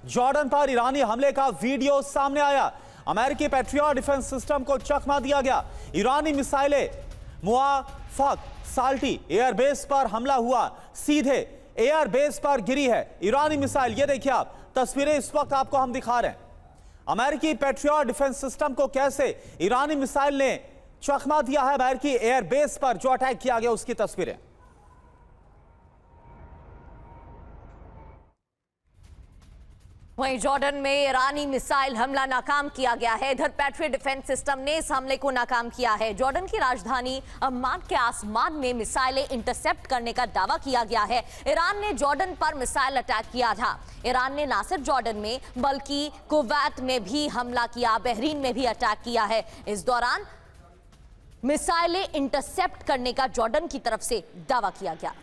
Jordan पर ईरानी हमले का वीडियो सामने आया। अमेरिकी पैट्रियट डिफेंस सिस्टम को चकमा दिया गया। ईरानी मिसाइलें मुआफक साल्टी एयरबेस पर हमला हुआ, सीधे एयरबेस पर गिरी है ईरानी मिसाइल। ये देखिए आप तस्वीरें इस वक्त आपको हम दिखा रहे हैं। अमेरिकी पैट्रियट डिफेंस सिस्टम को कैसे ईरानी मिसाइल ने चकमा दिया है। अमेरिकी एयरबेस पर जो अटैक किया गया उसकी तस्वीरें। वहीं जॉर्डन में ईरानी मिसाइल हमला नाकाम किया गया है। इधर पैट्रियट डिफेंस सिस्टम ने इस हमले को नाकाम किया है। जॉर्डन की राजधानी अम्मान के आसमान में मिसाइलें इंटरसेप्ट करने का दावा किया गया है। ईरान ने जॉर्डन पर मिसाइल अटैक किया था। ईरान ने ना सिर्फ जॉर्डन में बल्कि कुवैत में भी हमला किया, बहरीन में भी अटैक किया है। इस दौरान मिसाइलें इंटरसेप्ट करने का जॉर्डन की तरफ से दावा किया गया।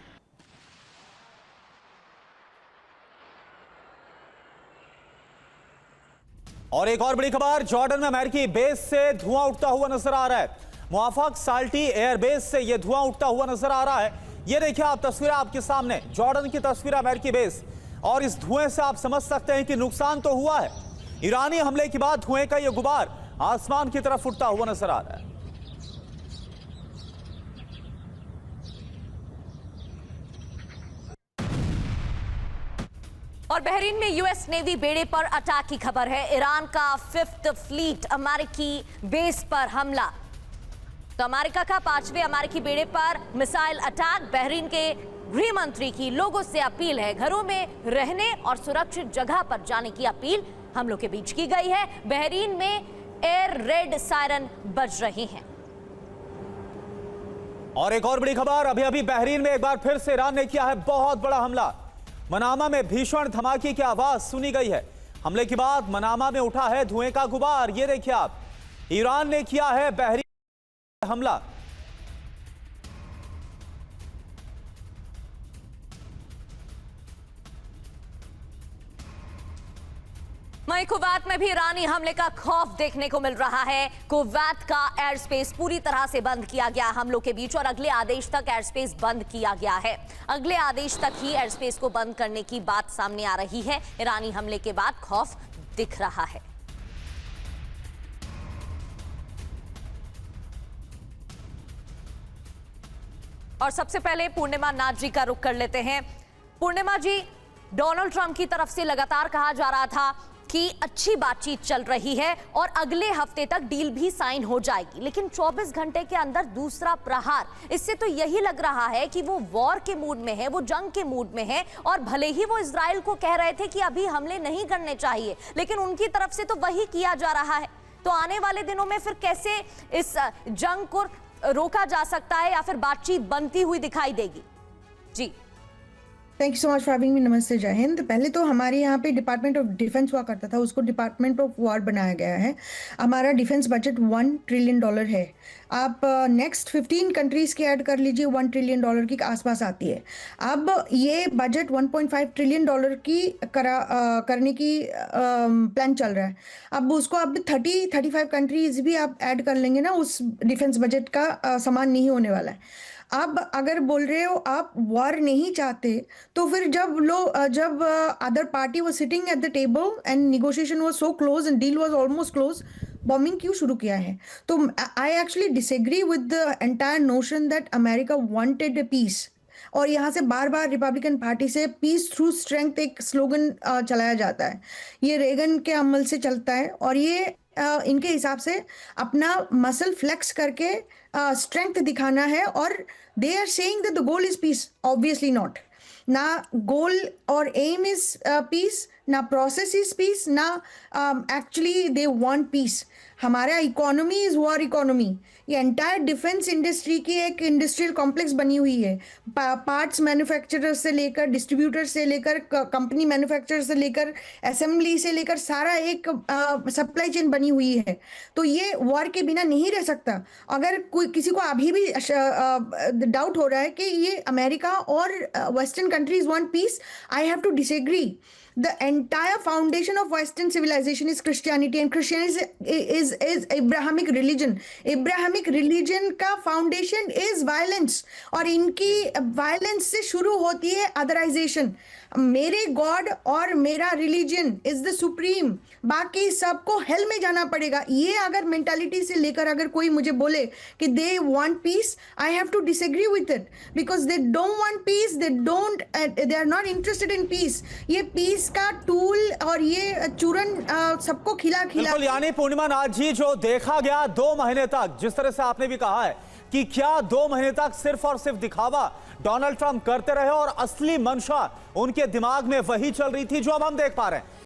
और एक और बड़ी खबर, जॉर्डन में अमेरिकी बेस से धुआं उठता हुआ नजर आ रहा है। मुआफक साल्टी एयरबेस से यह धुआं उठता हुआ नजर आ रहा है। यह देखिए आप तस्वीरें आपके सामने, जॉर्डन की तस्वीर, अमेरिकी बेस। और इस धुएं से आप समझ सकते हैं कि नुकसान तो हुआ है। ईरानी हमले के बाद धुएं का यह गुबार आसमान की तरफ उठता हुआ नजर आ रहा है। और बहरीन में यूएस नेवी बेड़े पर अटैक की खबर है। ईरान का 5th फ्लीट अमेरिकी बेस पर हमला। तो अमेरिका का 5वें अमेरिकी बेड़े पर मिसाइल अटैक। बहरीन के गृह मंत्री की लोगों से अपील है, घरों में रहने और सुरक्षित जगह पर जाने की अपील हम लोग के बीच की गई है। बहरीन में एयर रेड सायरन बज रहे हैं। और एक और बड़ी खबर, अभी अभी बहरीन में एक बार फिर से ईरान ने किया है बहुत बड़ा हमला। मनामा में भीषण धमाके की आवाज सुनी गई है। हमले के बाद मनामा में उठा है धुएं का गुबार। ये देखिए आप, ईरान ने किया है बहरीन में हमला। वहीं कुवैत में भी ईरानी हमले का खौफ देखने को मिल रहा है। कुवैत का एयर स्पेस पूरी तरह से बंद किया गया हम लोग के बीच और अगले आदेश तक एयर स्पेस बंद किया गया है। अगले आदेश तक ही एयर स्पेस को बंद करने की बात सामने आ रही है। ईरानी हमले के बाद खौफ दिख रहा है। और सबसे पहले पूर्णिमा नाथ जी का रुख कर लेते हैं। पूर्णिमा जी, डोनाल्ड ट्रंप की तरफ से लगातार कहा जा रहा था कि अच्छी बातचीत चल रही है और अगले हफ्ते तक डील भी साइन हो जाएगी, लेकिन 24 घंटे के अंदर दूसरा प्रहार। इससे तो यही लग रहा है कि वो वॉर के मूड में है, वो जंग के मूड में है। और भले ही वो इजराइल को कह रहे थे कि अभी हमले नहीं करने चाहिए, लेकिन उनकी तरफ से तो वही किया जा रहा है। तो आने वाले दिनों में फिर कैसे इस जंग को रोका जा सकता है या फिर बातचीत बनती हुई दिखाई देगी? जी thank you so much for having me. नमस्ते, जय हिंद। पहले तो हमारे यहाँ पे डिपार्टमेंट ऑफ डिफेंस हुआ करता था, उसको डिपार्टमेंट ऑफ वॉर बनाया गया है। हमारा डिफेंस बजट $1 ट्रिलियन है। आप नेक्स्ट 15 कंट्रीज़ की ऐड कर लीजिए, $1 ट्रिलियन के आसपास आती है। अब ये बजट $1.5 ट्रिलियन की करने की प्लान चल रहा है। अब उसको अब 30-35 कंट्रीज़ भी आप ऐड कर लेंगे ना, उस डिफेंस बजट का समान नहीं होने वाला है। अब अगर बोल रहे हो आप वॉर नहीं चाहते, तो फिर जब other party was sitting at the table and negotiation was so close and deal was almost close, bombing क्यों शुरू किया है? तो I actually disagree with the entire notion that America wanted peace. और यहाँ से बार बार रिपब्लिकन पार्टी से पीस थ्रू स्ट्रेंथ एक स्लोगन चलाया जाता है। ये रेगन के अमल से चलता है और ये इनके हिसाब से अपना मसल फ्लेक्स करके स्ट्रेंथ दिखाना है। और they are saying that the goal is peace. Obviously not. ना गोल और एम इज पीस, ना प्रोसेस इज पीस, ना एक्चुअली दे वांट पीस। हमारा इकोनॉमी इज वॉर इकोनॉमी। ये एंटायर डिफेंस इंडस्ट्री की एक इंडस्ट्रियल कॉम्प्लेक्स बनी हुई है। पार्ट्स मैन्युफैक्चरर से लेकर, डिस्ट्रीब्यूटर से लेकर, कंपनी मैन्युफैक्चरर से लेकर, असेंबली से लेकर, सारा एक सप्लाई चेन बनी हुई है। तो ये वॉर के बिना नहीं रह सकता। अगर कोई किसी को अभी भी डाउट हो रहा है कि ये अमेरिका और western countries want peace, I have to disagree. The entire foundation of Western civilization is Christianity, and Christianity is Abrahamic religion. Abrahamic religion का foundation is violence, और इनकी violence से शुरू होती है otherization. मेरे गॉड और मेरा रिलीजन इज द सुप्रीम, बाकी सबको हेल में जाना पड़ेगा। ये अगर मेंटालिटी से लेकर अगर कोई मुझे बोले कि they want peace, I have to disagree with it, because they don't want peace, they are not interested in peace. ये पीस का टूल और ये चूरन सबको खिला बिल्कुल, यानी पूर्णिमा नाथ जी, जो देखा गया 2 महीने तक, जिस तरह से आपने भी कहा है कि क्या 2 महीने तक सिर्फ और सिर्फ दिखावा डोनाल्ड ट्रंप करते रहे और असली मंशा उनके दिमाग में वही चल रही थी जो अब हम देख पा रहे हैं।